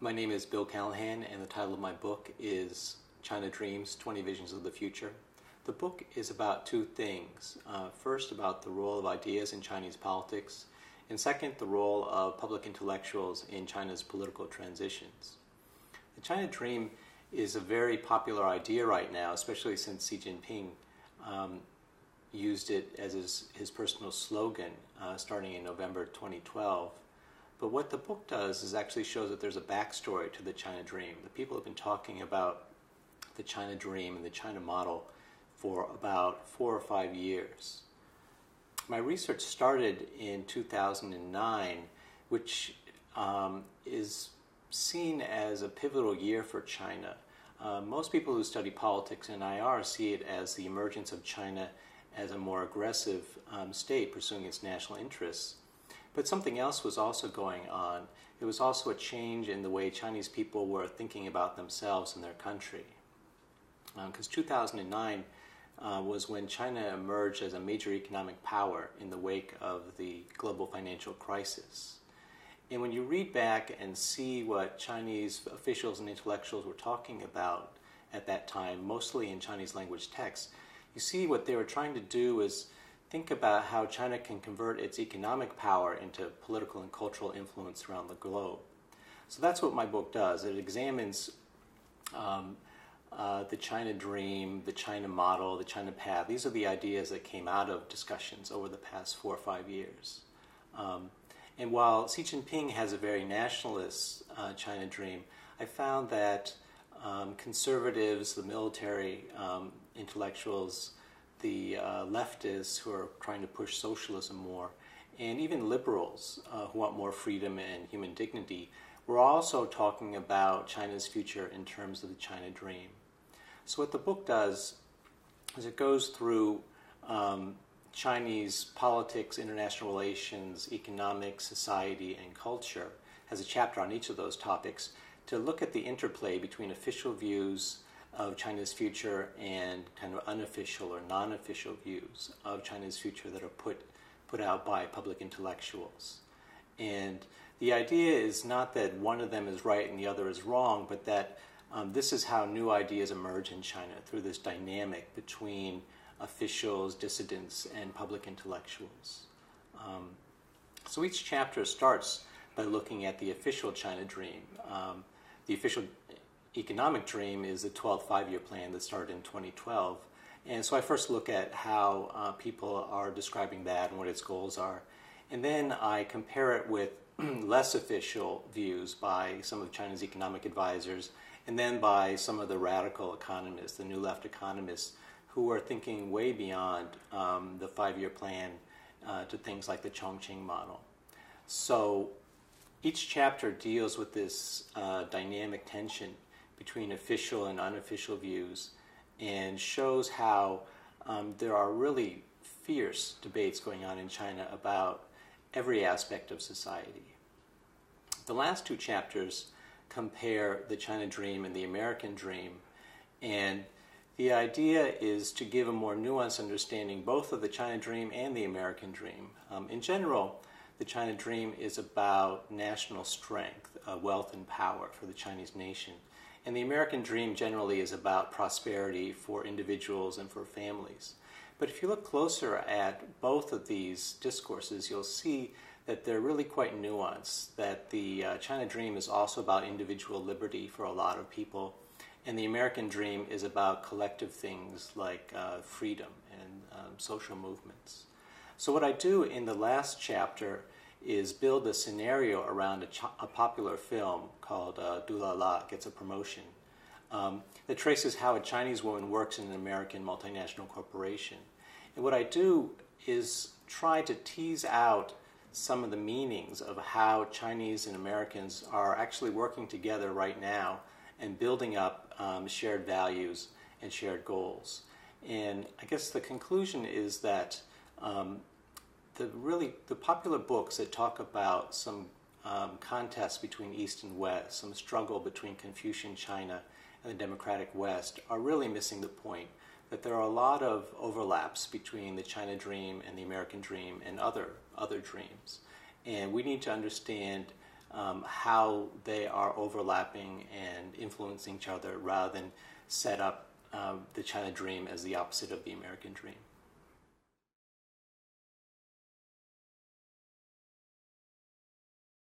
My name is Bill Callahan, and the title of my book is China Dreams, 20 Visions of the Future. The book is about two things. First, about the role of ideas in Chinese politics, and second, the role of public intellectuals in China's political transitions. The China Dream is a very popular idea right now, especially since Xi Jinping used it as his personal slogan starting in November 2012. But what the book does is actually shows that there's a backstory to the China Dream. The people have been talking about the China Dream and the China model for about 4 or 5 years. My research started in 2009, which is seen as a pivotal year for China. Most people who study politics and IR see it as the emergence of China as a more aggressive state pursuing its national interests. But something else was also going on. It was also a change in the way Chinese people were thinking about themselves and their country. Because 2009 was when China emerged as a major economic power in the wake of the global financial crisis. And when you read back and see what Chinese officials and intellectuals were talking about at that time, mostly in Chinese language texts, you see what they were trying to do is think about how China can convert its economic power into political and cultural influence around the globe. So that's what my book does. It examines the China Dream, the China model, the China path. These are the ideas that came out of discussions over the past 4 or 5 years. And while Xi Jinping has a very nationalist China Dream, I found that conservatives, the military intellectuals, the leftists who are trying to push socialism more, and even liberals who want more freedom and human dignity, were also talking about China's future in terms of the China Dream. So what the book does is it goes through Chinese politics, international relations, economics, society, and culture, has a chapter on each of those topics, to look at the interplay between official views of China's future and kind of unofficial or non-official views of China's future that are put out by public intellectuals. And the idea is not that one of them is right and the other is wrong, but that this is how new ideas emerge in China, through this dynamic between officials, dissidents, and public intellectuals. So each chapter starts by looking at the official China Dream. The official economic dream is the 12th five-year plan that started in 2012. And so I first look at how people are describing that and what its goals are. And then I compare it with less official views by some of China's economic advisors, and then by some of the radical economists, the new left economists, who are thinking way beyond the five-year plan to things like the Chongqing model. So each chapter deals with this dynamic tension between official and unofficial views, and shows how there are really fierce debates going on in China about every aspect of society. The last 2 chapters compare the China Dream and the American Dream, and the idea is to give a more nuanced understanding both of the China Dream and the American Dream. In general, the China Dream is about national strength, wealth, and power for the Chinese nation. And the American Dream generally is about prosperity for individuals and for families. But if you look closer at both of these discourses, you'll see that they're really quite nuanced, that the China Dream is also about individual liberty for a lot of people, and the American Dream is about collective things like freedom and social movements. So what I do in the last chapter is build a scenario around a popular film called Dulala Gets a Promotion, that traces how a Chinese woman works in an American multinational corporation. And what I do is try to tease out some of the meanings of how Chinese and Americans are actually working together right now and building up shared values and shared goals. And I guess the conclusion is that the popular books that talk about some contest between East and West, some struggle between Confucian China and the democratic West, are really missing the point that there are a lot of overlaps between the China Dream and the American Dream and other dreams. And we need to understand how they are overlapping and influencing each other rather than set up the China dream as the opposite of the American dream.